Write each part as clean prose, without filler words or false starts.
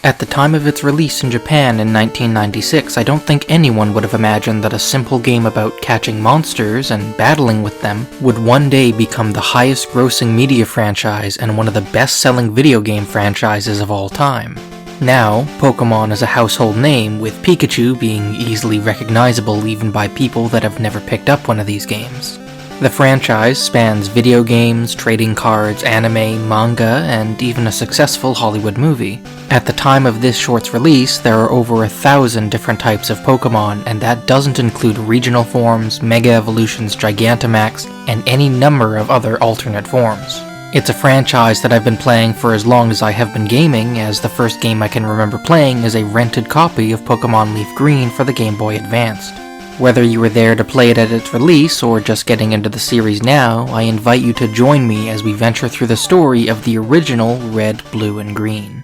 At the time of its release in Japan in 1996, I don't think anyone would have imagined that a simple game about catching monsters and battling with them would one day become the highest grossing media franchise and one of the best-selling video game franchises of all time. Now, Pokémon is a household name, with Pikachu being easily recognizable even by people that have never picked up one of these games. The franchise spans video games, trading cards, anime, manga, and even a successful Hollywood movie. At the time of this short's release, there are over 1,000 different types of Pokémon, and that doesn't include regional forms, Mega Evolutions, Gigantamax, and any number of other alternate forms. It's a franchise that I've been playing for as long as I have been gaming, as the first game I can remember playing is a rented copy of Pokémon Leaf Green for the Game Boy Advanced. Whether you were there to play it at its release or just getting into the series now, I invite you to join me as we venture through the story of the original Red, Blue, and Green.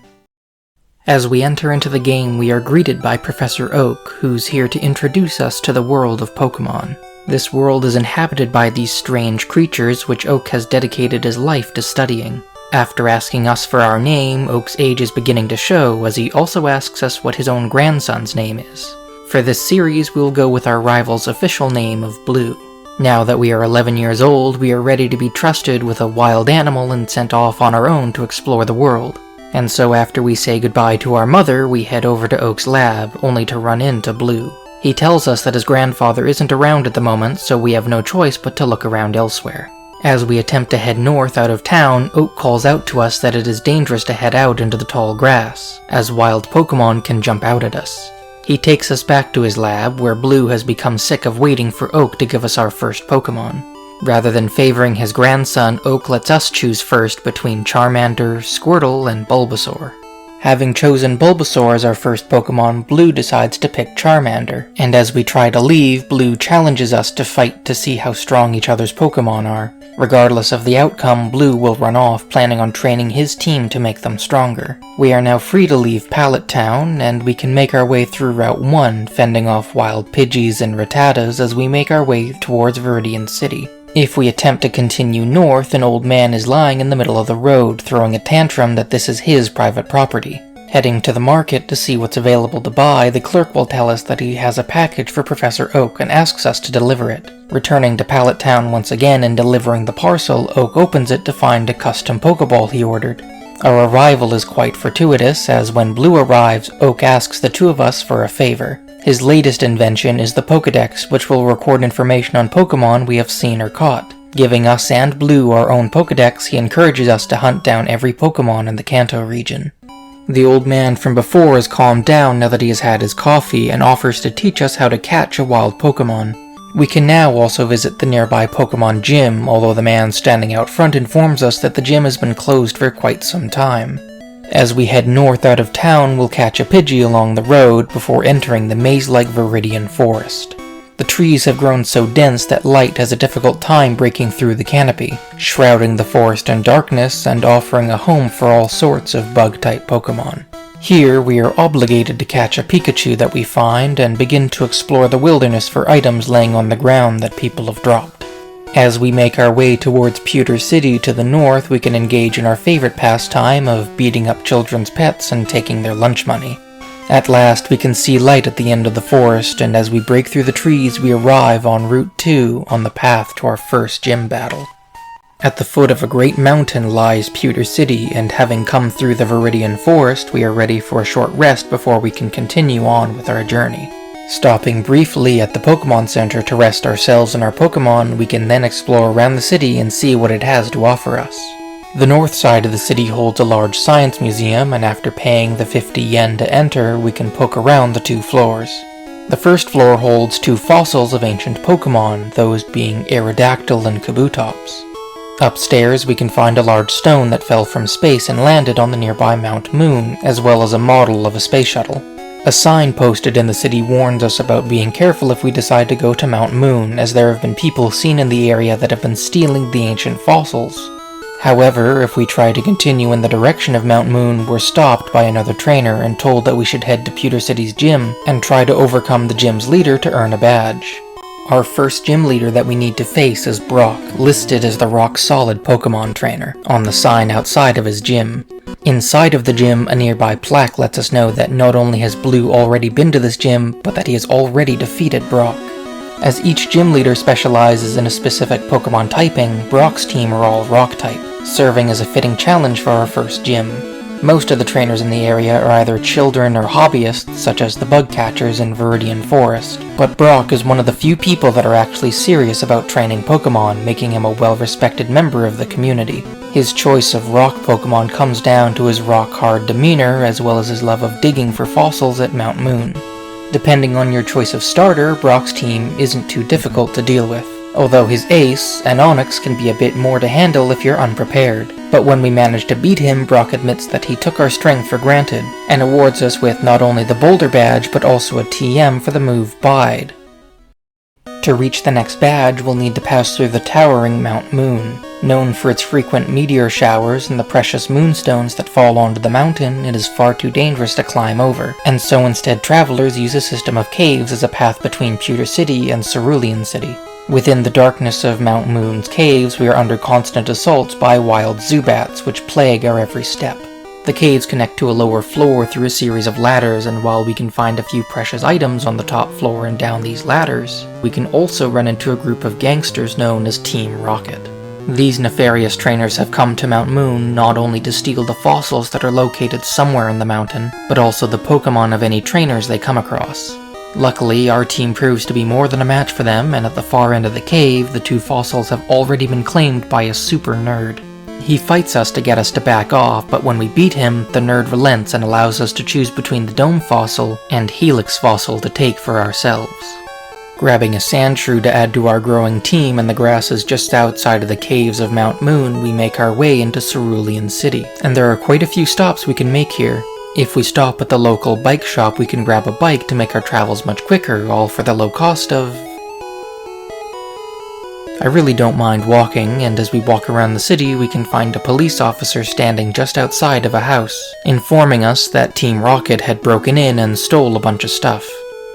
As we enter into the game, we are greeted by Professor Oak, who's here to introduce us to the world of Pokémon. This world is inhabited by these strange creatures which Oak has dedicated his life to studying. After asking us for our name, Oak's age is beginning to show, as he also asks us what his own grandson's name is. For this series, we'll go with our rival's official name of Blue. Now that we are 11 years old, we are ready to be trusted with a wild animal and sent off on our own to explore the world. And so after we say goodbye to our mother, we head over to Oak's lab, only to run into Blue. He tells us that his grandfather isn't around at the moment, so we have no choice but to look around elsewhere. As we attempt to head north out of town, Oak calls out to us that it is dangerous to head out into the tall grass, as wild Pokémon can jump out at us. He takes us back to his lab, where Blue has become sick of waiting for Oak to give us our first Pokémon. Rather than favoring his grandson, Oak lets us choose first between Charmander, Squirtle, and Bulbasaur. Having chosen Bulbasaur as our first Pokémon, Blue decides to pick Charmander, and as we try to leave, Blue challenges us to fight to see how strong each other's Pokémon are. Regardless of the outcome, Blue will run off, planning on training his team to make them stronger. We are now free to leave Pallet Town, and we can make our way through Route 1, fending off wild Pidgeys and Rattatas as we make our way towards Viridian City. If we attempt to continue north, an old man is lying in the middle of the road, throwing a tantrum that this is his private property. Heading to the market to see what's available to buy, the clerk will tell us that he has a package for Professor Oak and asks us to deliver it. Returning to Pallet Town once again and delivering the parcel, Oak opens it to find a custom Pokeball he ordered. Our arrival is quite fortuitous, as when Blue arrives, Oak asks the two of us for a favor. His latest invention is the Pokédex, which will record information on Pokémon we have seen or caught. Giving us and Blue our own Pokédex, he encourages us to hunt down every Pokémon in the Kanto region. The old man from before has calmed down now that he has had his coffee and offers to teach us how to catch a wild Pokémon. We can now also visit the nearby Pokémon gym, although the man standing out front informs us that the gym has been closed for quite some time. As we head north out of town, we'll catch a Pidgey along the road before entering the maze-like Viridian Forest. The trees have grown so dense that light has a difficult time breaking through the canopy, shrouding the forest in darkness and offering a home for all sorts of bug-type Pokémon. Here, we are obligated to catch a Pikachu that we find and begin to explore the wilderness for items laying on the ground that people have dropped. As we make our way towards Pewter City to the north, we can engage in our favorite pastime of beating up children's pets and taking their lunch money. At last, we can see light at the end of the forest, and as we break through the trees, we arrive on Route 2 on the path to our first gym battle. At the foot of a great mountain lies Pewter City, and having come through the Viridian Forest, we are ready for a short rest before we can continue on with our journey. Stopping briefly at the Pokémon Center to rest ourselves and our Pokémon, we can then explore around the city and see what it has to offer us. The north side of the city holds a large science museum, and after paying the 50 yen to enter, we can poke around the 2 floors. The first floor holds 2 fossils of ancient Pokémon, those being Aerodactyl and Kabutops. Upstairs, we can find a large stone that fell from space and landed on the nearby Mount Moon, as well as a model of a space shuttle. A sign posted in the city warns us about being careful if we decide to go to Mount Moon, as there have been people seen in the area that have been stealing the ancient fossils. However, if we try to continue in the direction of Mount Moon, we're stopped by another trainer and told that we should head to Pewter City's gym and try to overcome the gym's leader to earn a badge. Our first gym leader that we need to face is Brock, listed as the rock-solid Pokémon trainer, on the sign outside of his gym. Inside of the gym, a nearby plaque lets us know that not only has Blue already been to this gym, but that he has already defeated Brock. As each gym leader specializes in a specific Pokémon typing, Brock's team are all Rock-type, serving as a fitting challenge for our first gym. Most of the trainers in the area are either children or hobbyists, such as the bug catchers in Viridian Forest, but Brock is one of the few people that are actually serious about training Pokémon, making him a well-respected member of the community. His choice of rock Pokémon comes down to his rock-hard demeanor, as well as his love of digging for fossils at Mount Moon. Depending on your choice of starter, Brock's team isn't too difficult to deal with, although his ace, an Onix, can be a bit more to handle if you're unprepared. But when we manage to beat him, Brock admits that he took our strength for granted, and awards us with not only the Boulder Badge, but also a TM for the move Bide. To reach the next badge, we'll need to pass through the towering Mount Moon. Known for its frequent meteor showers and the precious moonstones that fall onto the mountain, it is far too dangerous to climb over, and so instead travelers use a system of caves as a path between Pewter City and Cerulean City. Within the darkness of Mount Moon's caves, we are under constant assaults by wild Zubats, which plague our every step. The caves connect to a lower floor through a series of ladders, and while we can find a few precious items on the top floor and down these ladders, we can also run into a group of gangsters known as Team Rocket. These nefarious trainers have come to Mount Moon not only to steal the fossils that are located somewhere in the mountain, but also the Pokémon of any trainers they come across. Luckily, our team proves to be more than a match for them, and at the far end of the cave, the two fossils have already been claimed by a super nerd. He fights us to get us to back off, but when we beat him, the nerd relents and allows us to choose between the Dome Fossil and Helix Fossil to take for ourselves. Grabbing a Sandshrew to add to our growing team in the grasses just outside of the caves of Mount Moon, we make our way into Cerulean City, and there are quite a few stops we can make here. If we stop at the local bike shop, we can grab a bike to make our travels much quicker, all for the low cost of... I really don't mind walking, and as we walk around the city, we can find a police officer standing just outside of a house, informing us that Team Rocket had broken in and stole a bunch of stuff.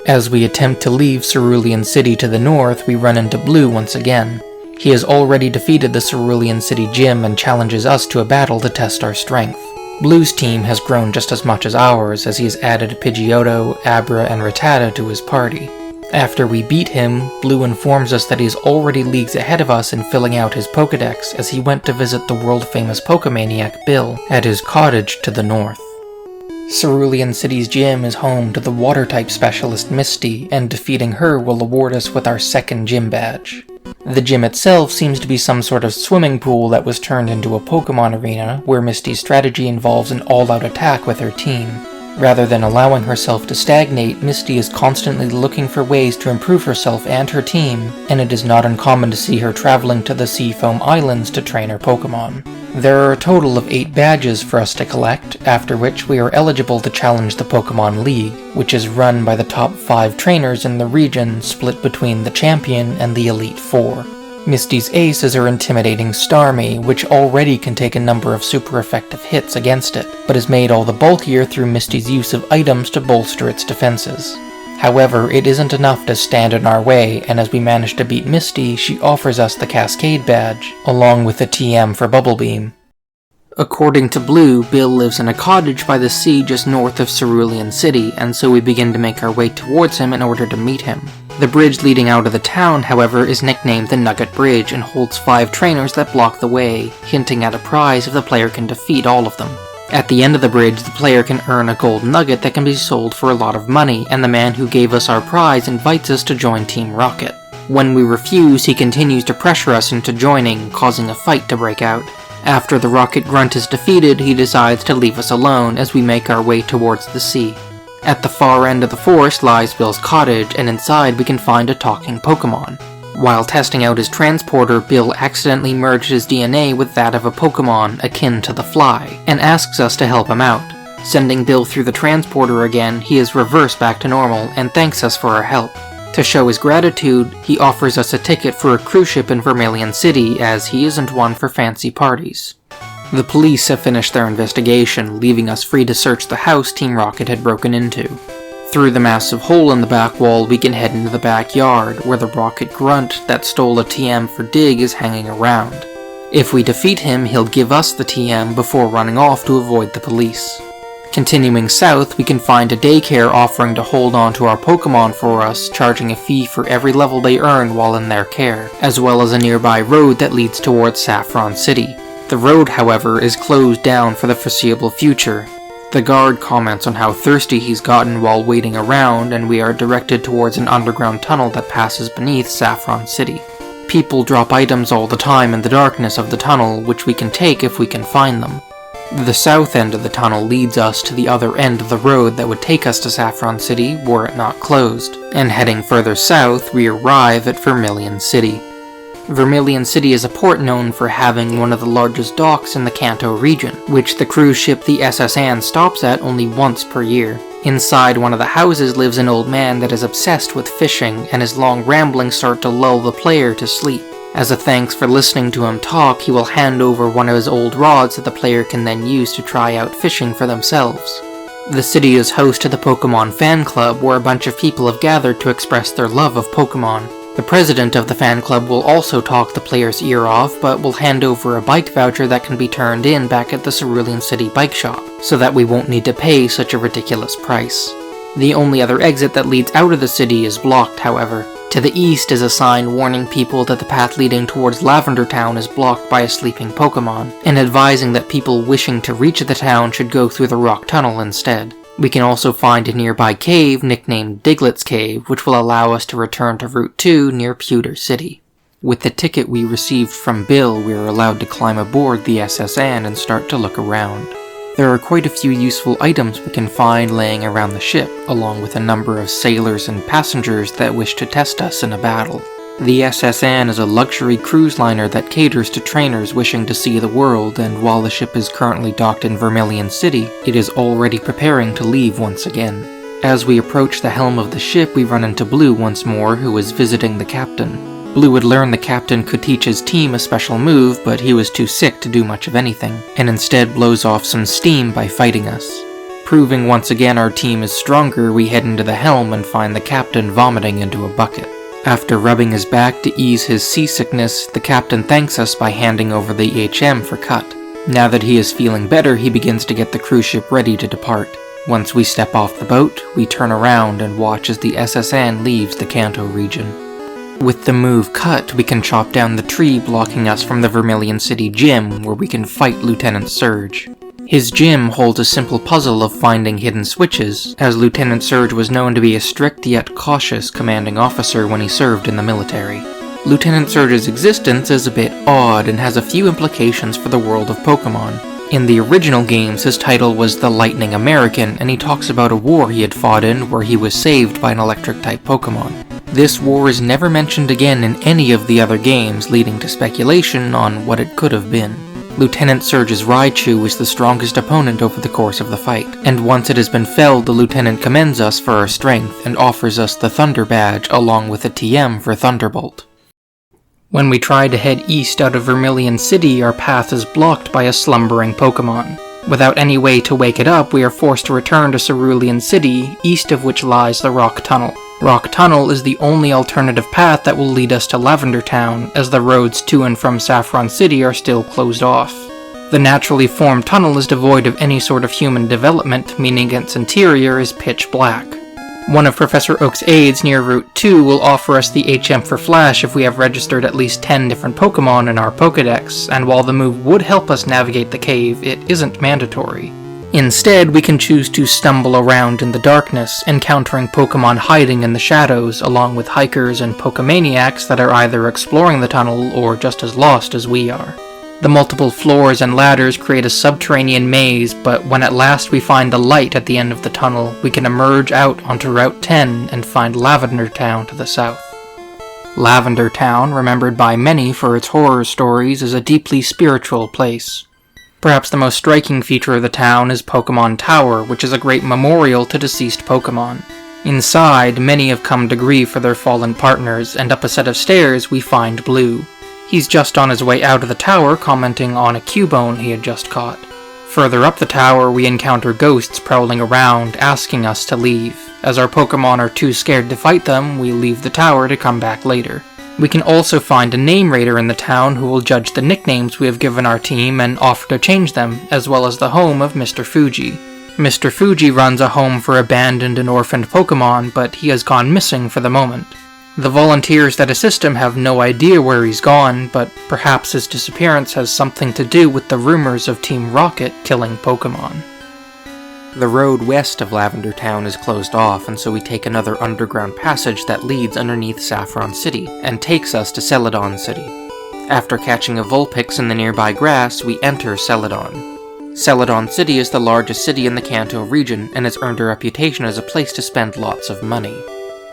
As we attempt to leave Cerulean City to the north, we run into Blue once again. He has already defeated the Cerulean City gym and challenges us to a battle to test our strength. Blue's team has grown just as much as ours, as he has added Pidgeotto, Abra, and Rattata to his party. After we beat him, Blue informs us that he is already leagues ahead of us in filling out his Pokédex, as he went to visit the world-famous Pokemaniac Bill at his cottage to the north. Cerulean City's gym is home to the Water-type specialist Misty, and defeating her will award us with our second gym badge. The gym itself seems to be some sort of swimming pool that was turned into a Pokémon arena, where Misty's strategy involves an all-out attack with her team. Rather than allowing herself to stagnate, Misty is constantly looking for ways to improve herself and her team, and it is not uncommon to see her traveling to the Seafoam Islands to train her Pokémon. There are a total of 8 badges for us to collect, after which we are eligible to challenge the Pokémon League, which is run by the top 5 trainers in the region, split between the Champion and the Elite 4. Misty's ace is her intimidating Starmie, which already can take a number of super effective hits against it, but is made all the bulkier through Misty's use of items to bolster its defenses. However, it isn't enough to stand in our way, and as we manage to beat Misty, she offers us the Cascade Badge, along with the TM for Bubble Beam. According to Blue, Bill lives in a cottage by the sea just north of Cerulean City, and so we begin to make our way towards him in order to meet him. The bridge leading out of the town, however, is nicknamed the Nugget Bridge and holds 5 trainers that block the way, hinting at a prize if the player can defeat all of them. At the end of the bridge, the player can earn a gold nugget that can be sold for a lot of money, and the man who gave us our prize invites us to join Team Rocket. When we refuse, he continues to pressure us into joining, causing a fight to break out. After the Rocket Grunt is defeated, he decides to leave us alone as we make our way towards the sea. At the far end of the forest lies Bill's cottage, and inside we can find a talking Pokémon. While testing out his transporter, Bill accidentally merged his DNA with that of a Pokémon akin to the Fly, and asks us to help him out. Sending Bill through the transporter again, he is reversed back to normal and thanks us for our help. To show his gratitude, he offers us a ticket for a cruise ship in Vermilion City, as he isn't one for fancy parties. The police have finished their investigation, leaving us free to search the house Team Rocket had broken into. Through the massive hole in the back wall, we can head into the backyard, where the rocket grunt that stole a TM for Dig is hanging around. If we defeat him, he'll give us the TM before running off to avoid the police. Continuing south, we can find a daycare offering to hold on to our Pokémon for us, charging a fee for every level they earn while in their care, as well as a nearby road that leads towards Saffron City. The road, however, is closed down for the foreseeable future. The guard comments on how thirsty he's gotten while waiting around, and we are directed towards an underground tunnel that passes beneath Saffron City. People drop items all the time in the darkness of the tunnel, which we can take if we can find them. The south end of the tunnel leads us to the other end of the road that would take us to Saffron City were it not closed, and heading further south, we arrive at Vermilion City. Vermilion City is a port known for having one of the largest docks in the Kanto region, which the cruise ship the SS Anne stops at only once per year. Inside one of the houses lives an old man that is obsessed with fishing, and his long ramblings start to lull the player to sleep. As a thanks for listening to him talk, he will hand over one of his old rods that the player can then use to try out fishing for themselves. The city is host to the Pokémon fan club, where a bunch of people have gathered to express their love of Pokémon. The president of the fan club will also talk the player's ear off, but will hand over a bike voucher that can be turned in back at the Cerulean City bike shop, so that we won't need to pay such a ridiculous price. The only other exit that leads out of the city is blocked, however. To the east is a sign warning people that the path leading towards Lavender Town is blocked by a sleeping Pokémon, and advising that people wishing to reach the town should go through the rock tunnel instead. We can also find a nearby cave nicknamed Diglett's Cave, which will allow us to return to Route 2 near Pewter City. With the ticket we received from Bill, we are allowed to climb aboard the SS Anne and start to look around. There are quite a few useful items we can find laying around the ship, along with a number of sailors and passengers that wish to test us in a battle. The SS Anne is a luxury cruise liner that caters to trainers wishing to see the world, and while the ship is currently docked in Vermilion City, it is already preparing to leave once again. As we approach the helm of the ship, we run into Blue once more, who is visiting the captain. Blue had learned the captain could teach his team a special move, but he was too sick to do much of anything, and instead blows off some steam by fighting us. Proving once again our team is stronger, we head into the helm and find the captain vomiting into a bucket. After rubbing his back to ease his seasickness, the captain thanks us by handing over the HM for Cut. Now that he is feeling better, he begins to get the cruise ship ready to depart. Once we step off the boat, we turn around and watch as the SS Anne leaves the Kanto region. With the move Cut, we can chop down the tree blocking us from the Vermilion City gym, where we can fight Lieutenant Surge. His gym holds a simple puzzle of finding hidden switches, as Lieutenant Surge was known to be a strict yet cautious commanding officer when he served in the military. Lieutenant Surge's existence is a bit odd and has a few implications for the world of Pokémon. In the original games, his title was the Lightning American, and he talks about a war he had fought in where he was saved by an electric-type Pokémon. This war is never mentioned again in any of the other games, leading to speculation on what it could have been. Lieutenant Surge's Raichu is the strongest opponent over the course of the fight, and once it has been felled, the lieutenant commends us for our strength and offers us the Thunder Badge along with a TM for Thunderbolt. When we try to head east out of Vermilion City, our path is blocked by a slumbering Pokémon. Without any way to wake it up, we are forced to return to Cerulean City, east of which lies the Rock Tunnel. Rock Tunnel is the only alternative path that will lead us to Lavender Town, as the roads to and from Saffron City are still closed off. The naturally formed tunnel is devoid of any sort of human development, meaning its interior is pitch black. One of Professor Oak's aides near Route 2 will offer us the HM for Flash if we have registered at least 10 different Pokémon in our Pokédex, and while the move would help us navigate the cave, it isn't mandatory. Instead, we can choose to stumble around in the darkness, encountering Pokémon hiding in the shadows, along with hikers and Pokémaniacs that are either exploring the tunnel or just as lost as we are. The multiple floors and ladders create a subterranean maze, but when at last we find the light at the end of the tunnel, we can emerge out onto Route 10 and find Lavender Town to the south. Lavender Town, remembered by many for its horror stories, is a deeply spiritual place. Perhaps the most striking feature of the town is Pokémon Tower, which is a great memorial to deceased Pokémon. Inside, many have come to grieve for their fallen partners, and up a set of stairs we find Blue. He's just on his way out of the tower, commenting on a Cubone he had just caught. Further up the tower, we encounter ghosts prowling around, asking us to leave. As our Pokémon are too scared to fight them, we leave the tower to come back later. We can also find a name rater in the town who will judge the nicknames we have given our team and offer to change them, as well as the home of Mr. Fuji. Mr. Fuji runs a home for abandoned and orphaned Pokémon, but he has gone missing for the moment. The volunteers that assist him have no idea where he's gone, but perhaps his disappearance has something to do with the rumors of Team Rocket killing Pokémon. The road west of Lavender Town is closed off, and so we take another underground passage that leads underneath Saffron City, and takes us to Celadon City. After catching a Vulpix in the nearby grass, we enter Celadon. Celadon City is the largest city in the Kanto region, and has earned a reputation as a place to spend lots of money.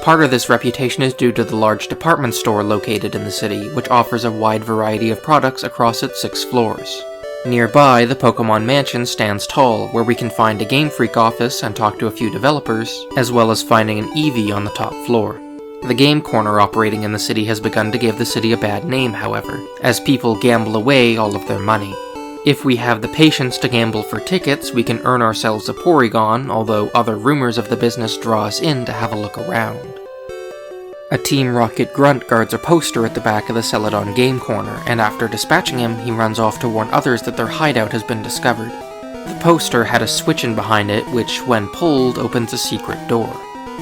Part of this reputation is due to the large department store located in the city, which offers a wide variety of products across its 6 floors. Nearby, the Pokémon Mansion stands tall, where we can find a Game Freak office and talk to a few developers, as well as finding an Eevee on the top floor. The game corner operating in the city has begun to give the city a bad name, however, as people gamble away all of their money. If we have the patience to gamble for tickets, we can earn ourselves a Porygon, although other rumors of the business draw us in to have a look around. A Team Rocket grunt guards a poster at the back of the Celadon game corner, and after dispatching him, he runs off to warn others that their hideout has been discovered. The poster had a switch in behind it, which, when pulled, opens a secret door.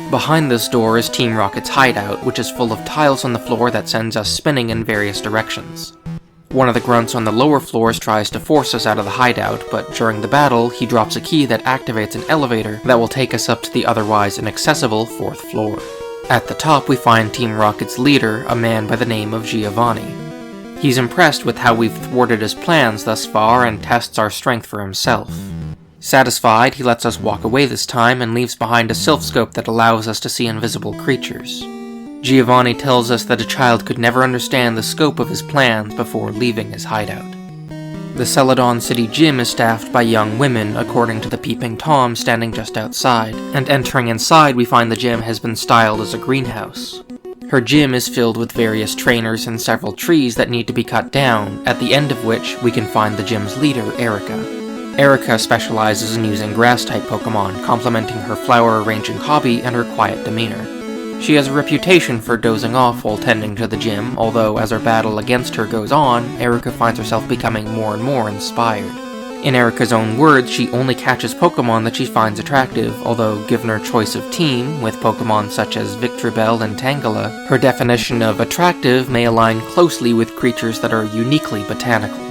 Behind this door is Team Rocket's hideout, which is full of tiles on the floor that sends us spinning in various directions. One of the grunts on the lower floors tries to force us out of the hideout, but during the battle, he drops a key that activates an elevator that will take us up to the otherwise inaccessible 4th floor. At the top, we find Team Rocket's leader, a man by the name of Giovanni. He's impressed with how we've thwarted his plans thus far and tests our strength for himself. Satisfied, he lets us walk away this time and leaves behind a silphscope that allows us to see invisible creatures. Giovanni tells us that a child could never understand the scope of his plans before leaving his hideout. The Celadon City Gym is staffed by young women, according to the Peeping Tom standing just outside, and entering inside we find the gym has been styled as a greenhouse. Her gym is filled with various trainers and several trees that need to be cut down, at the end of which we can find the gym's leader, Erica. Erica specializes in using grass-type Pokémon, complementing her flower-arranging hobby and her quiet demeanor. She has a reputation for dozing off while tending to the gym, although as our battle against her goes on, Erica finds herself becoming more and more inspired. In Erica's own words, she only catches Pokémon that she finds attractive, although given her choice of team, with Pokémon such as Victreebel and Tangela, her definition of attractive may align closely with creatures that are uniquely botanical.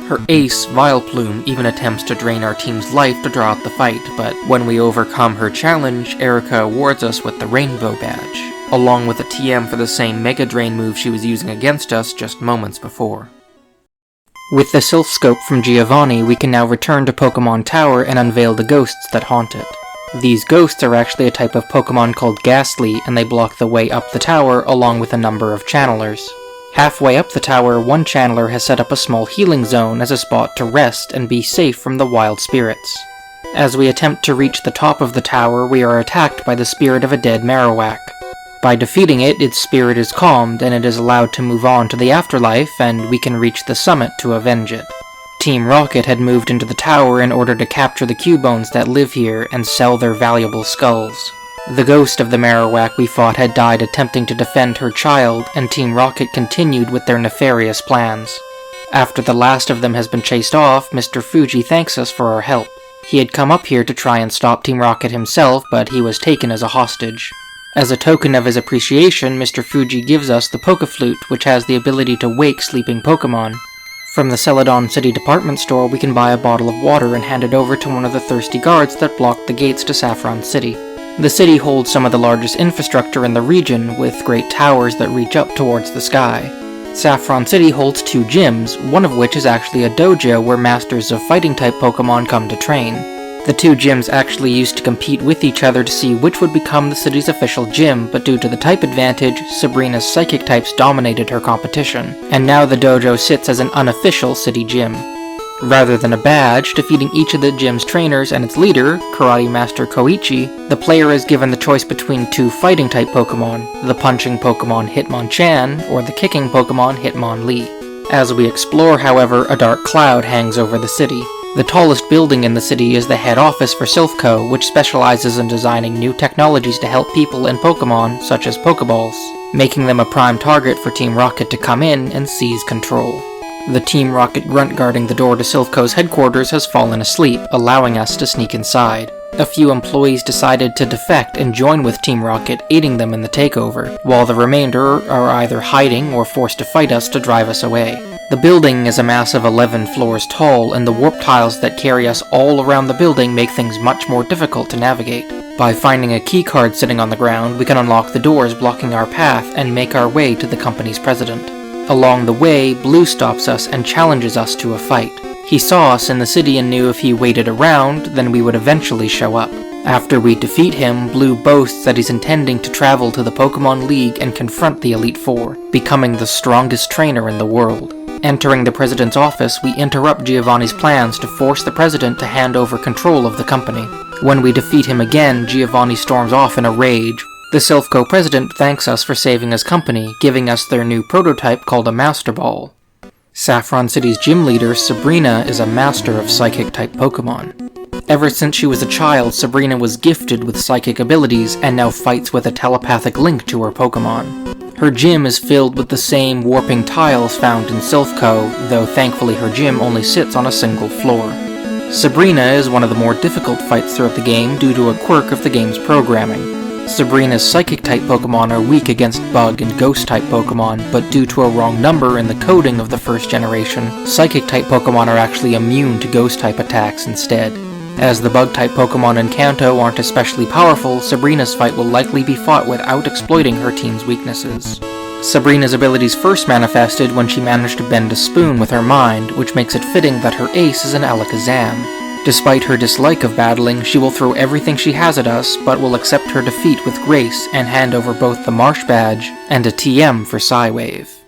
Her ace, Vileplume, even attempts to drain our team's life to draw out the fight, but when we overcome her challenge, Erica awards us with the Rainbow Badge, along with a TM for the same Mega Drain move she was using against us just moments before. With the silphscope from Giovanni, we can now return to Pokémon Tower and unveil the ghosts that haunt it. These ghosts are actually a type of Pokémon called Ghastly, and they block the way up the tower along with a number of channelers. Halfway up the tower, one channeler has set up a small healing zone as a spot to rest and be safe from the wild spirits. As we attempt to reach the top of the tower, we are attacked by the spirit of a dead Marowak. By defeating it, its spirit is calmed and it is allowed to move on to the afterlife, and we can reach the summit to avenge it. Team Rocket had moved into the tower in order to capture the Cubones that live here and sell their valuable skulls. The ghost of the Marowak we fought had died attempting to defend her child, and Team Rocket continued with their nefarious plans. After the last of them has been chased off, Mr. Fuji thanks us for our help. He had come up here to try and stop Team Rocket himself, but he was taken as a hostage. As a token of his appreciation, Mr. Fuji gives us the Pokéflute, which has the ability to wake sleeping Pokémon. From the Celadon City department store, we can buy a bottle of water and hand it over to one of the thirsty guards that block the gates to Saffron City. The city holds some of the largest infrastructure in the region, with great towers that reach up towards the sky. Saffron City holds 2 gyms, one of which is actually a dojo where masters of fighting-type Pokémon come to train. The 2 gyms actually used to compete with each other to see which would become the city's official gym, but due to the type advantage, Sabrina's psychic types dominated her competition, and now the dojo sits as an unofficial city gym. Rather than a badge, defeating each of the gym's trainers and its leader, Karate Master Koichi, the player is given the choice between 2 fighting-type Pokémon, the punching Pokémon Hitmonchan, or the kicking Pokémon Hitmonlee. As we explore, however, a dark cloud hangs over the city. The tallest building in the city is the head office for Silph Co., which specializes in designing new technologies to help people in Pokémon, such as Pokeballs, making them a prime target for Team Rocket to come in and seize control. The Team Rocket grunt guarding the door to Silph Co.'s headquarters has fallen asleep, allowing us to sneak inside. A few employees decided to defect and join with Team Rocket, aiding them in the takeover, while the remainder are either hiding or forced to fight us to drive us away. The building is a massive 11 floors tall, and the warp tiles that carry us all around the building make things much more difficult to navigate. By finding a keycard sitting on the ground, we can unlock the doors blocking our path and make our way to the company's president. Along the way, Blue stops us and challenges us to a fight. He saw us in the city and knew if he waited around, then we would eventually show up. After we defeat him, Blue boasts that he's intending to travel to the Pokémon League and confront the Elite Four, becoming the strongest trainer in the world. Entering the president's office, we interrupt Giovanni's plans to force the president to hand over control of the company. When we defeat him again, Giovanni storms off in a rage. The Silph Co. president thanks us for saving his company, giving us their new prototype called a Master Ball. Saffron City's gym leader, Sabrina, is a master of Psychic-type Pokémon. Ever since she was a child, Sabrina was gifted with psychic abilities and now fights with a telepathic link to her Pokémon. Her gym is filled with the same warping tiles found in Silph Co., though thankfully her gym only sits on a single floor. Sabrina is one of the more difficult fights throughout the game due to a quirk of the game's programming. Sabrina's Psychic-type Pokémon are weak against Bug and Ghost-type Pokémon, but due to a wrong number in the coding of the first generation, Psychic-type Pokémon are actually immune to Ghost-type attacks instead. As the Bug-type Pokémon in Kanto aren't especially powerful, Sabrina's fight will likely be fought without exploiting her team's weaknesses. Sabrina's abilities first manifested when she managed to bend a spoon with her mind, which makes it fitting that her ace is an Alakazam. Despite her dislike of battling, she will throw everything she has at us, but will accept her defeat with grace and hand over both the Marsh Badge and a TM for Psywave.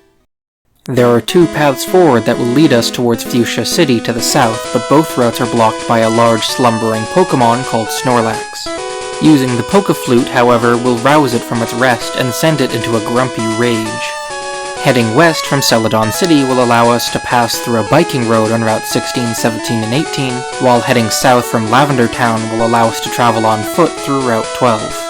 There are two paths forward that will lead us towards Fuchsia City to the south, but both routes are blocked by a large slumbering Pokémon called Snorlax. Using the Poké-Flute, however, will rouse it from its rest and send it into a grumpy rage. Heading west from Celadon City will allow us to pass through a biking road on Route 16, 17, and 18, while heading south from Lavender Town will allow us to travel on foot through Route 12.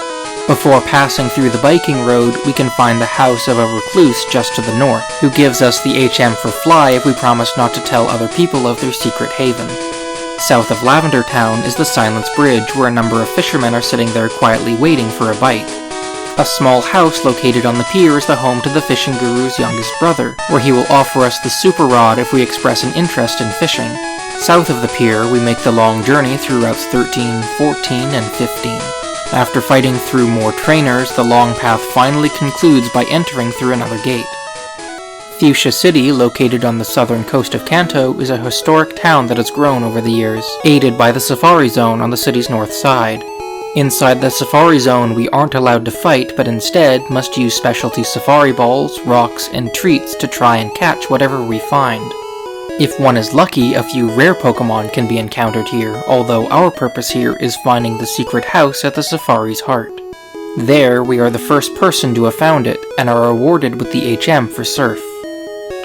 Before passing through the biking road, we can find the house of a recluse just to the north, who gives us the HM for Fly if we promise not to tell other people of their secret haven. South of Lavender Town is the Silence Bridge, where a number of fishermen are sitting there quietly waiting for a bite. A small house located on the pier is the home to the fishing guru's youngest brother, where he will offer us the super rod if we express an interest in fishing. South of the pier, we make the long journey through routes 13, 14, and 15. After fighting through more trainers, the long path finally concludes by entering through another gate. Fuchsia City, located on the southern coast of Kanto, is a historic town that has grown over the years, aided by the Safari Zone on the city's north side. Inside the Safari Zone, we aren't allowed to fight, but instead must use specialty Safari Balls, rocks, and treats to try and catch whatever we find. If one is lucky, a few rare Pokémon can be encountered here, although our purpose here is finding the secret house at the Safari's heart. There, we are the first person to have found it, and are awarded with the HM for Surf.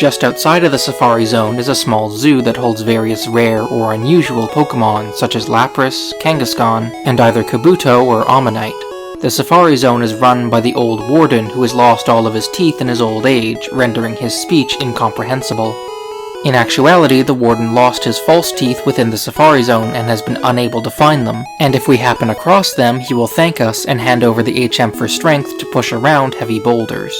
Just outside of the Safari Zone is a small zoo that holds various rare or unusual Pokémon such as Lapras, Kangaskhan, and either Kabuto or Ammonite. The Safari Zone is run by the old warden who has lost all of his teeth in his old age, rendering his speech incomprehensible. In actuality, the warden lost his false teeth within the Safari Zone and has been unable to find them, and if we happen across them, he will thank us and hand over the HM for strength to push around heavy boulders.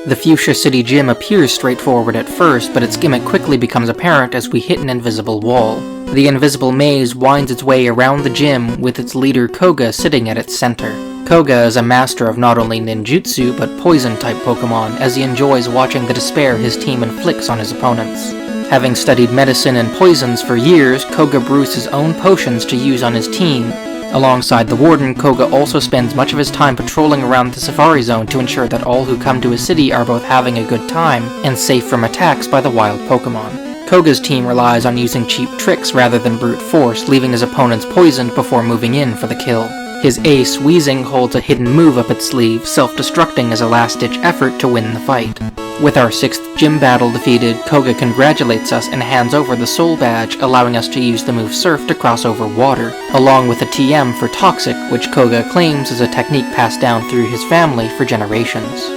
The Fuchsia City gym appears straightforward at first, but its gimmick quickly becomes apparent as we hit an invisible wall. The invisible maze winds its way around the gym, with its leader Koga sitting at its center. Koga is a master of not only ninjutsu, but poison-type Pokémon, as he enjoys watching the despair his team inflicts on his opponents. Having studied medicine and poisons for years, Koga brews his own potions to use on his team. Alongside the warden, Koga also spends much of his time patrolling around the Safari Zone to ensure that all who come to his city are both having a good time and safe from attacks by the wild Pokémon. Koga's team relies on using cheap tricks rather than brute force, leaving his opponents poisoned before moving in for the kill. His ace, Weezing, holds a hidden move up its sleeve, self-destructing as a last-ditch effort to win the fight. With our 6th gym battle defeated, Koga congratulates us and hands over the Soul Badge, allowing us to use the move Surf to cross over water, along with a TM for Toxic, which Koga claims is a technique passed down through his family for generations.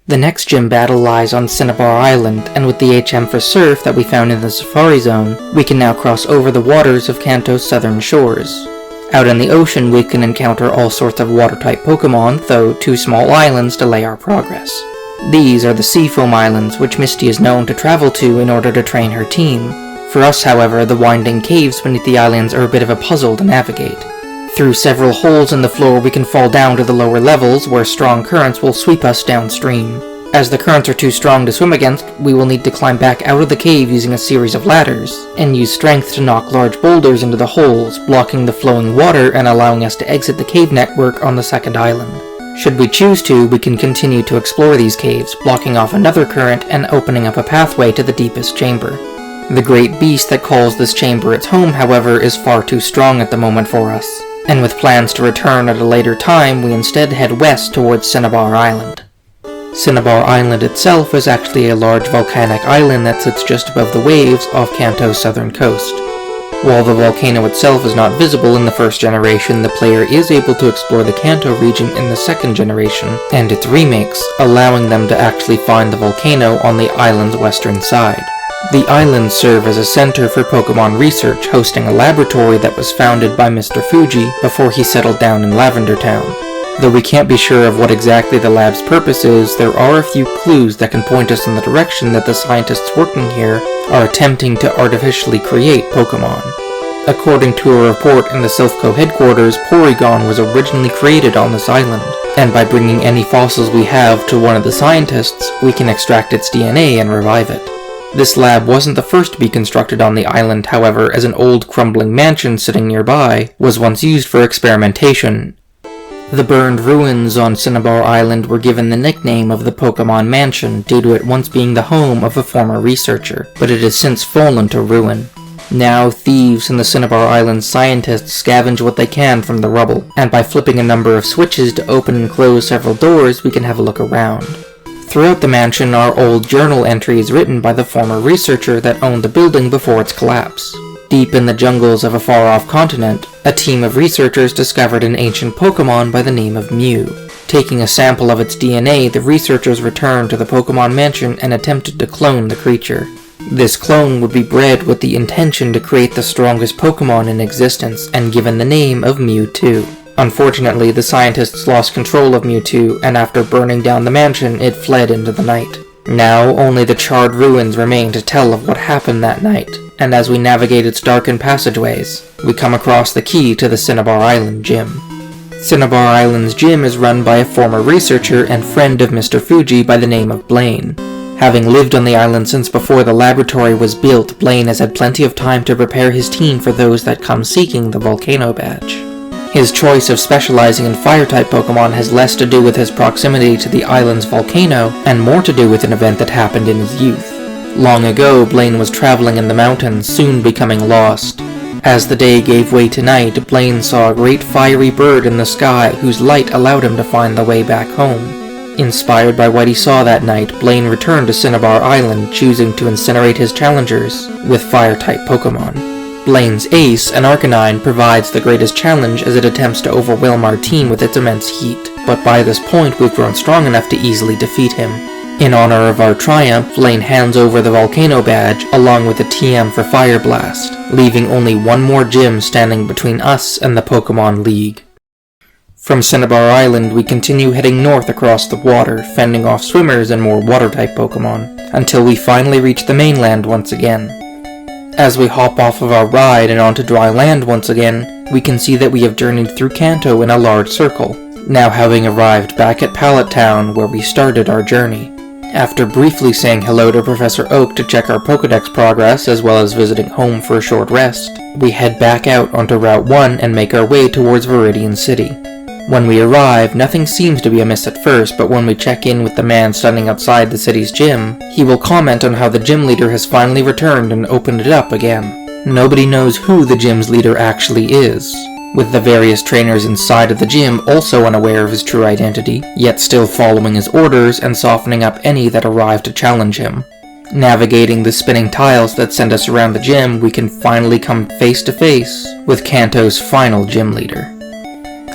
The next gym battle lies on Cinnabar Island, and with the HM for Surf that we found in the Safari Zone, we can now cross over the waters of Kanto's southern shores. Out in the ocean, we can encounter all sorts of water-type Pokémon, though 2 small islands delay our progress. These are the Seafoam Islands, which Misty is known to travel to in order to train her team. For us, however, the winding caves beneath the islands are a bit of a puzzle to navigate. Through several holes in the floor we can fall down to the lower levels, where strong currents will sweep us downstream. As the currents are too strong to swim against, we will need to climb back out of the cave using a series of ladders, and use strength to knock large boulders into the holes, blocking the flowing water and allowing us to exit the cave network on the second island. Should we choose to, we can continue to explore these caves, blocking off another current and opening up a pathway to the deepest chamber. The great beast that calls this chamber its home, however, is far too strong at the moment for us, and with plans to return at a later time, we instead head west towards Cinnabar Island. Cinnabar Island itself is actually a large volcanic island that sits just above the waves off Kanto's southern coast. While the volcano itself is not visible in the first generation, the player is able to explore the Kanto region in the second generation and its remakes, allowing them to actually find the volcano on the island's western side. The islands serve as a center for Pokémon research, hosting a laboratory that was founded by Mr. Fuji before he settled down in Lavender Town. Though we can't be sure of what exactly the lab's purpose is, there are a few clues that can point us in the direction that the scientists working here are attempting to artificially create Pokémon. According to a report in the Silphco headquarters, Porygon was originally created on this island, and by bringing any fossils we have to one of the scientists, we can extract its DNA and revive it. This lab wasn't the first to be constructed on the island, however, as an old crumbling mansion sitting nearby was once used for experimentation. The burned ruins on Cinnabar Island were given the nickname of the Pokémon Mansion due to it once being the home of a former researcher, but it has since fallen to ruin. Now, thieves and the Cinnabar Island scientists scavenge what they can from the rubble, and by flipping a number of switches to open and close several doors, we can have a look around. Throughout the mansion are old journal entries written by the former researcher that owned the building before its collapse. Deep in the jungles of a far-off continent, a team of researchers discovered an ancient Pokémon by the name of Mew. Taking a sample of its DNA, the researchers returned to the Pokémon Mansion and attempted to clone the creature. This clone would be bred with the intention to create the strongest Pokémon in existence and given the name of Mewtwo. Unfortunately, the scientists lost control of Mewtwo, and after burning down the mansion, it fled into the night. Now, only the charred ruins remain to tell of what happened that night, and as we navigate its darkened passageways, we come across the key to the Cinnabar Island Gym. Cinnabar Island's gym is run by a former researcher and friend of Mr. Fuji by the name of Blaine. Having lived on the island since before the laboratory was built, Blaine has had plenty of time to prepare his team for those that come seeking the Volcano Badge. His choice of specializing in fire-type Pokémon has less to do with his proximity to the island's volcano, and more to do with an event that happened in his youth. Long ago, Blaine was traveling in the mountains, soon becoming lost. As the day gave way to night, Blaine saw a great fiery bird in the sky whose light allowed him to find the way back home. Inspired by what he saw that night, Blaine returned to Cinnabar Island, choosing to incinerate his challengers with fire-type Pokémon. Blaine's ace, an Arcanine, provides the greatest challenge as it attempts to overwhelm our team with its immense heat, but by this point we've grown strong enough to easily defeat him. In honor of our triumph, Blaine hands over the Volcano Badge along with a TM for Fire Blast, leaving only one more gym standing between us and the Pokémon League. From Cinnabar Island, we continue heading north across the water, fending off swimmers and more water-type Pokémon, until we finally reach the mainland once again. As we hop off of our ride and onto dry land once again, we can see that we have journeyed through Kanto in a large circle, now having arrived back at Pallet Town where we started our journey. After briefly saying hello to Professor Oak to check our Pokédex progress as well as visiting home for a short rest, we head back out onto Route 1 and make our way towards Viridian City. When we arrive, nothing seems to be amiss at first, but when we check in with the man standing outside the city's gym, he will comment on how the gym leader has finally returned and opened it up again. Nobody knows who the gym's leader actually is. with the various trainers inside of the gym also unaware of his true identity, yet still following his orders and softening up any that arrive to challenge him. Navigating the spinning tiles that send us around the gym, we can finally come face to face with Kanto's final gym leader.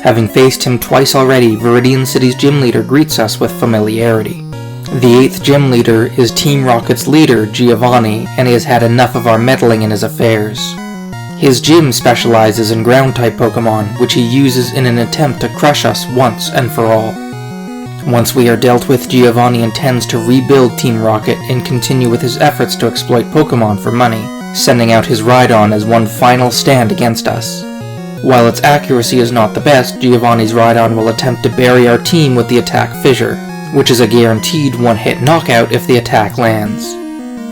Having faced him twice already, Viridian City's gym leader greets us with familiarity. The 8th gym leader is Team Rocket's leader, Giovanni, and he has had enough of our meddling in his affairs. His gym specializes in ground-type Pokémon, which he uses in an attempt to crush us once and for all. Once we are dealt with, Giovanni intends to rebuild Team Rocket and continue with his efforts to exploit Pokémon for money, sending out his Rhydon as one final stand against us. While its accuracy is not the best, Giovanni's Rhydon will attempt to bury our team with the attack Fissure, which is a guaranteed one-hit knockout if the attack lands.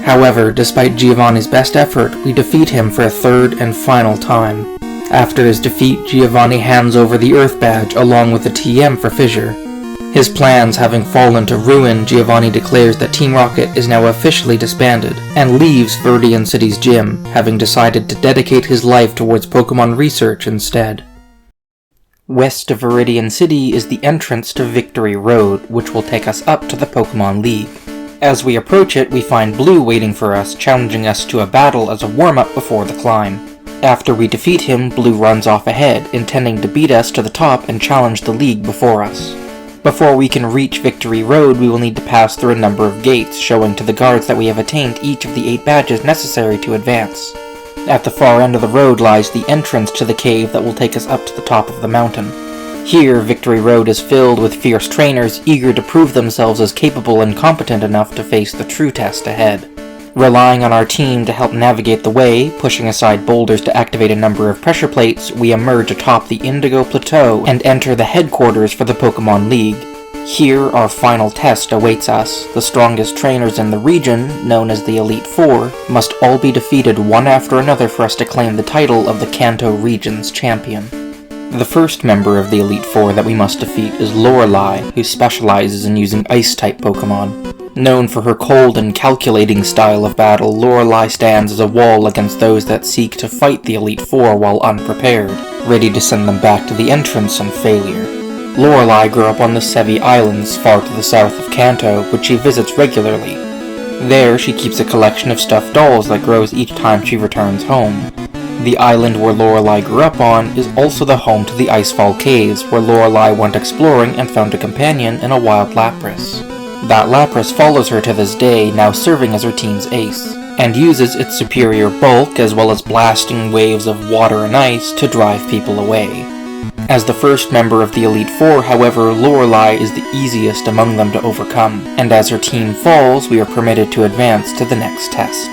However, despite Giovanni's best effort, we defeat him for a third and final time. After his defeat, Giovanni hands over the Earth Badge along with the TM for Fissure. His plans having fallen to ruin, Giovanni declares that Team Rocket is now officially disbanded, and leaves Viridian City's gym, having decided to dedicate his life towards Pokémon research instead. West of Viridian City is the entrance to Victory Road, which will take us up to the Pokémon League. As we approach it, we find Blue waiting for us, challenging us to a battle as a warm-up before the climb. After we defeat him, Blue runs off ahead, intending to beat us to the top and challenge the League before us. Before we can reach Victory Road, we will need to pass through a number of gates, showing to the guards that we have attained each of the 8 badges necessary to advance. At the far end of the road lies the entrance to the cave that will take us up to the top of the mountain. Here, Victory Road is filled with fierce trainers eager to prove themselves as capable and competent enough to face the true test ahead. Relying on our team to help navigate the way, pushing aside boulders to activate a number of pressure plates, we emerge atop the Indigo Plateau and enter the headquarters for the Pokémon League. Here, our final test awaits us. The strongest trainers in the region, known as the Elite Four, must all be defeated one after another for us to claim the title of the Kanto region's champion. The first member of the Elite Four that we must defeat is Lorelei, who specializes in using Ice-type Pokémon. Known for her cold and calculating style of battle, Lorelei stands as a wall against those that seek to fight the Elite Four while unprepared, ready to send them back to the entrance on failure. Lorelei grew up on the Sevi Islands, far to the south of Kanto, which she visits regularly. There, she keeps a collection of stuffed dolls that grows each time she returns home. The island where Lorelei grew up on is also the home to the Icefall Caves, where Lorelei went exploring and found a companion in a wild Lapras. That Lapras follows her to this day, now serving as her team's ace, and uses its superior bulk as well as blasting waves of water and ice to drive people away. As the first member of the Elite Four, however, Lorelei is the easiest among them to overcome, and as her team falls, we are permitted to advance to the next test.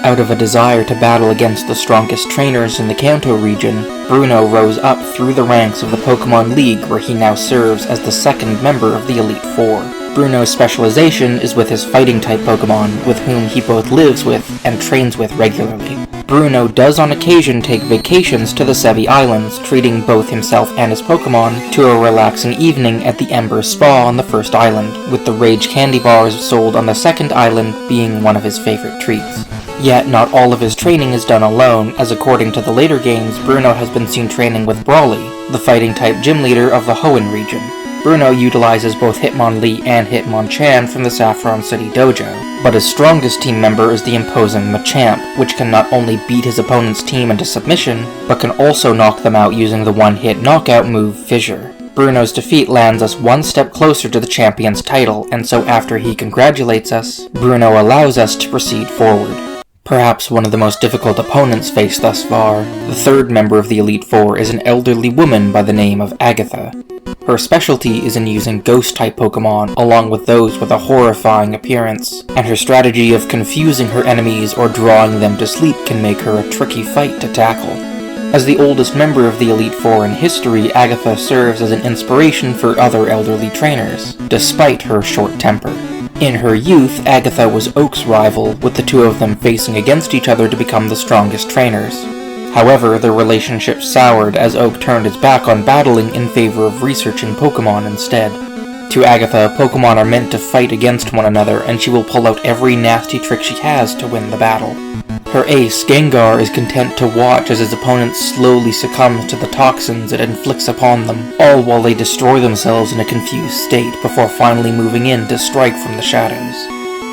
Out of a desire to battle against the strongest trainers in the Kanto region, Bruno rose up through the ranks of the Pokémon League, where he now serves as the second member of the Elite Four. Bruno's specialization is with his fighting-type Pokémon, with whom he both lives with and trains with regularly. Bruno does on occasion take vacations to the Sevi Islands, treating both himself and his Pokémon to a relaxing evening at the Ember Spa on the first island, with the Rage candy bars sold on the second island being one of his favorite treats. Yet not all of his training is done alone, as according to the later games, Bruno has been seen training with Brawly, the fighting-type gym leader of the Hoenn region. Bruno utilizes both Hitmonlee and Hitmonchan from the Saffron City Dojo, but his strongest team member is the imposing Machamp, which can not only beat his opponent's team into submission, but can also knock them out using the one-hit knockout move Fissure. Bruno's defeat lands us one step closer to the champion's title, and so after he congratulates us, Bruno allows us to proceed forward. Perhaps one of the most difficult opponents faced thus far, the third member of the Elite Four is an elderly woman by the name of Agatha. Her specialty is in using Ghost-type Pokémon, along with those with a horrifying appearance, and her strategy of confusing her enemies or drawing them to sleep can make her a tricky fight to tackle. As the oldest member of the Elite Four in history, Agatha serves as an inspiration for other elderly trainers, despite her short temper. In her youth, Agatha was Oak's rival, with the two of them facing against each other to become the strongest trainers. However, their relationship soured as Oak turned his back on battling in favor of researching Pokémon instead. To Agatha, Pokémon are meant to fight against one another, and she will pull out every nasty trick she has to win the battle. Her ace, Gengar, is content to watch as his opponent slowly succumbs to the toxins it inflicts upon them, all while they destroy themselves in a confused state before finally moving in to strike from the shadows.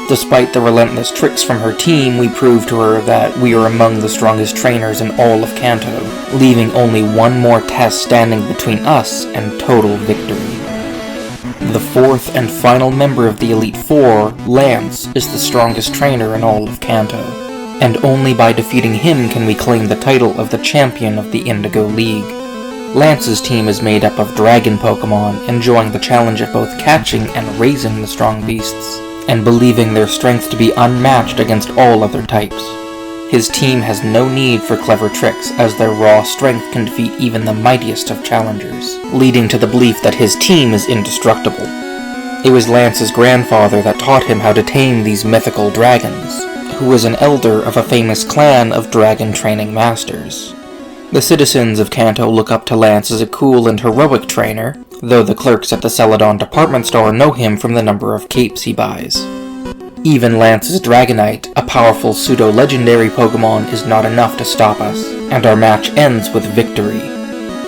Despite the relentless tricks from her team, we prove to her that we are among the strongest trainers in all of Kanto, leaving only one more test standing between us and total victory. The fourth and final member of the Elite Four, Lance, is the strongest trainer in all of Kanto, and only by defeating him can we claim the title of the champion of the Indigo League. Lance's team is made up of dragon Pokémon, enjoying the challenge of both catching and raising the strong beasts, and believing their strength to be unmatched against all other types. His team has no need for clever tricks, as their raw strength can defeat even the mightiest of challengers, leading to the belief that his team is indestructible. It was Lance's grandfather that taught him how to tame these mythical dragons, who was an elder of a famous clan of dragon training masters. The citizens of Kanto look up to Lance as a cool and heroic trainer, though the clerks at the Celadon department store know him from the number of capes he buys. Even Lance's Dragonite, a powerful pseudo-legendary Pokémon, is not enough to stop us, and our match ends with victory.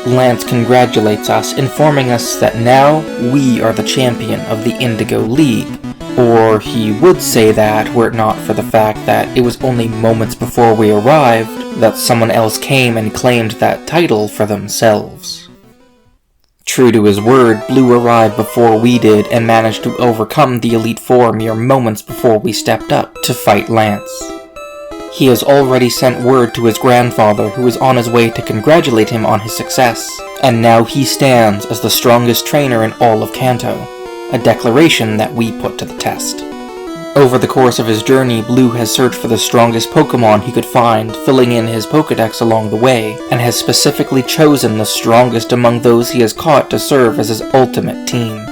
Lance congratulates us, informing us that now we are the champion of the Indigo League, or he would say that were it not for the fact that it was only moments before we arrived that someone else came and claimed that title for themselves. True to his word, Blue arrived before we did and managed to overcome the Elite Four mere moments before we stepped up to fight Lance. He has already sent word to his grandfather, who is on his way to congratulate him on his success, and now he stands as the strongest trainer in all of Kanto, a declaration that we put to the test. Over the course of his journey, Blue has searched for the strongest Pokémon he could find, filling in his Pokédex along the way, and has specifically chosen the strongest among those he has caught to serve as his ultimate team.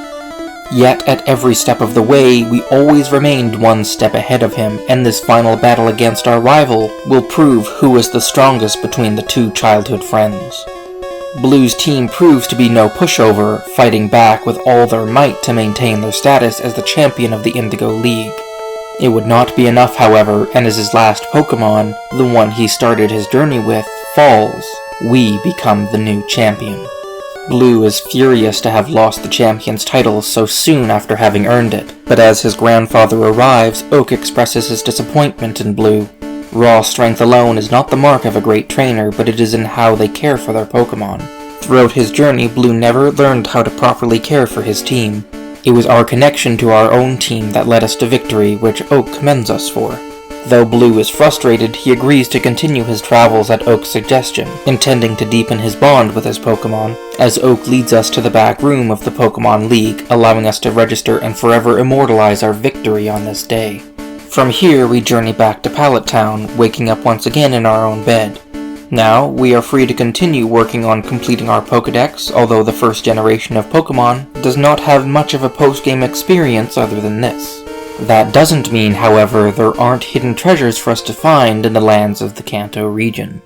Yet, at every step of the way, we always remained one step ahead of him, and this final battle against our rival will prove who is the strongest between the two childhood friends. Blue's team proves to be no pushover, fighting back with all their might to maintain their status as the champion of the Indigo League. It would not be enough, however, and as his last Pokémon, the one he started his journey with, falls, we become the new champion. Blue is furious to have lost the champion's title so soon after having earned it, but as his grandfather arrives, Oak expresses his disappointment in Blue. Raw strength alone is not the mark of a great trainer, but it is in how they care for their Pokémon. Throughout his journey, Blue never learned how to properly care for his team. It was our connection to our own team that led us to victory, which Oak commends us for. Though Blue is frustrated, he agrees to continue his travels at Oak's suggestion, intending to deepen his bond with his Pokémon, as Oak leads us to the back room of the Pokémon League, allowing us to register and forever immortalize our victory on this day. From here, we journey back to Pallet Town, waking up once again in our own bed. Now, we are free to continue working on completing our Pokédex, although the first generation of Pokémon does not have much of a post-game experience other than this. That doesn't mean, however, there aren't hidden treasures for us to find in the lands of the Kanto region.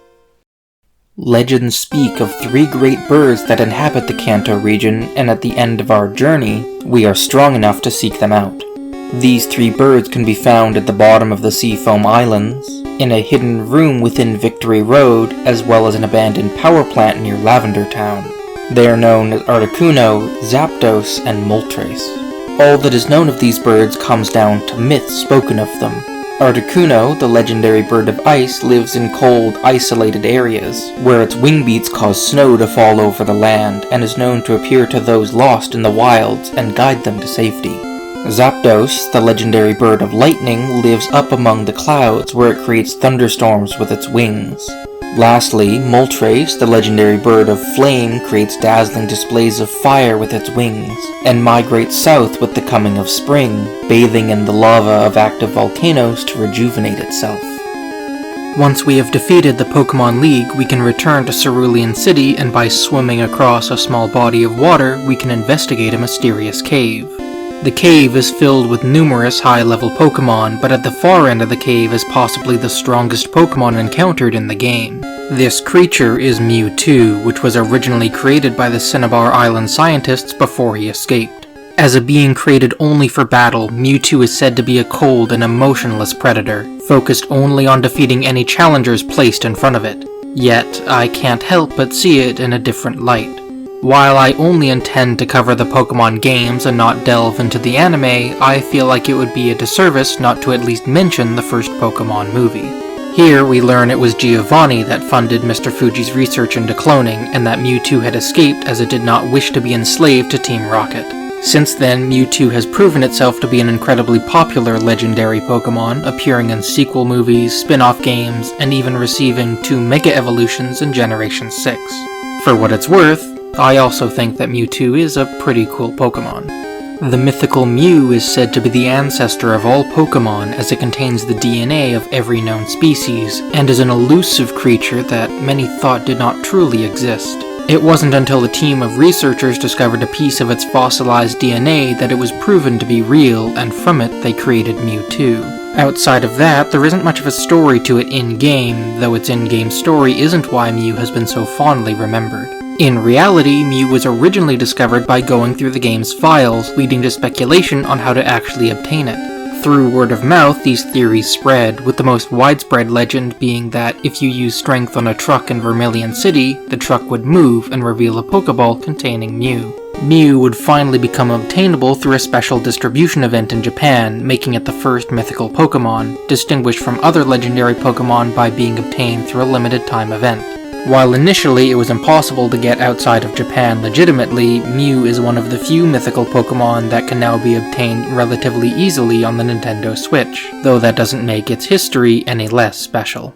Legends speak of 3 great birds that inhabit the Kanto region, and at the end of our journey, we are strong enough to seek them out. These 3 birds can be found at the bottom of the Seafoam Islands, in a hidden room within Victory Road, as well as an abandoned power plant near Lavender Town. They are known as Articuno, Zapdos, and Moltres. All that is known of these birds comes down to myths spoken of them. Articuno, the legendary bird of ice, lives in cold, isolated areas, where its wing beats cause snow to fall over the land, and is known to appear to those lost in the wilds and guide them to safety. Zapdos, the legendary bird of lightning, lives up among the clouds, where it creates thunderstorms with its wings. Lastly, Moltres, the legendary bird of flame, creates dazzling displays of fire with its wings, and migrates south with the coming of spring, bathing in the lava of active volcanoes to rejuvenate itself. Once we have defeated the Pokémon League, we can return to Cerulean City, and by swimming across a small body of water, we can investigate a mysterious cave. The cave is filled with numerous high-level Pokémon, but at the far end of the cave is possibly the strongest Pokémon encountered in the game. This creature is Mewtwo, which was originally created by the Cinnabar Island scientists before he escaped. As a being created only for battle, Mewtwo is said to be a cold and emotionless predator, focused only on defeating any challengers placed in front of it. Yet, I can't help but see it in a different light. While I only intend to cover the Pokémon games and not delve into the anime, I feel like it would be a disservice not to at least mention the first Pokémon movie. Here we learn it was Giovanni that funded Mr. Fuji's research into cloning, and that Mewtwo had escaped as it did not wish to be enslaved to Team Rocket. Since then, Mewtwo has proven itself to be an incredibly popular legendary Pokémon, appearing in sequel movies, spin-off games, and even receiving 2 Mega Evolutions in Generation 6. For what it's worth, I also think that Mewtwo is a pretty cool Pokémon. The mythical Mew is said to be the ancestor of all Pokémon, as it contains the DNA of every known species, and is an elusive creature that many thought did not truly exist. It wasn't until a team of researchers discovered a piece of its fossilized DNA that it was proven to be real, and from it they created Mewtwo. Outside of that, there isn't much of a story to it in-game, though its in-game story isn't why Mew has been so fondly remembered. In reality, Mew was originally discovered by going through the game's files, leading to speculation on how to actually obtain it. Through word of mouth, these theories spread, with the most widespread legend being that if you use strength on a truck in Vermilion City, the truck would move and reveal a Pokeball containing Mew. Mew would finally become obtainable through a special distribution event in Japan, making it the first mythical Pokemon, distinguished from other legendary Pokemon by being obtained through a limited time event. While initially it was impossible to get outside of Japan legitimately, Mew is one of the few mythical Pokémon that can now be obtained relatively easily on the Nintendo Switch, though that doesn't make its history any less special.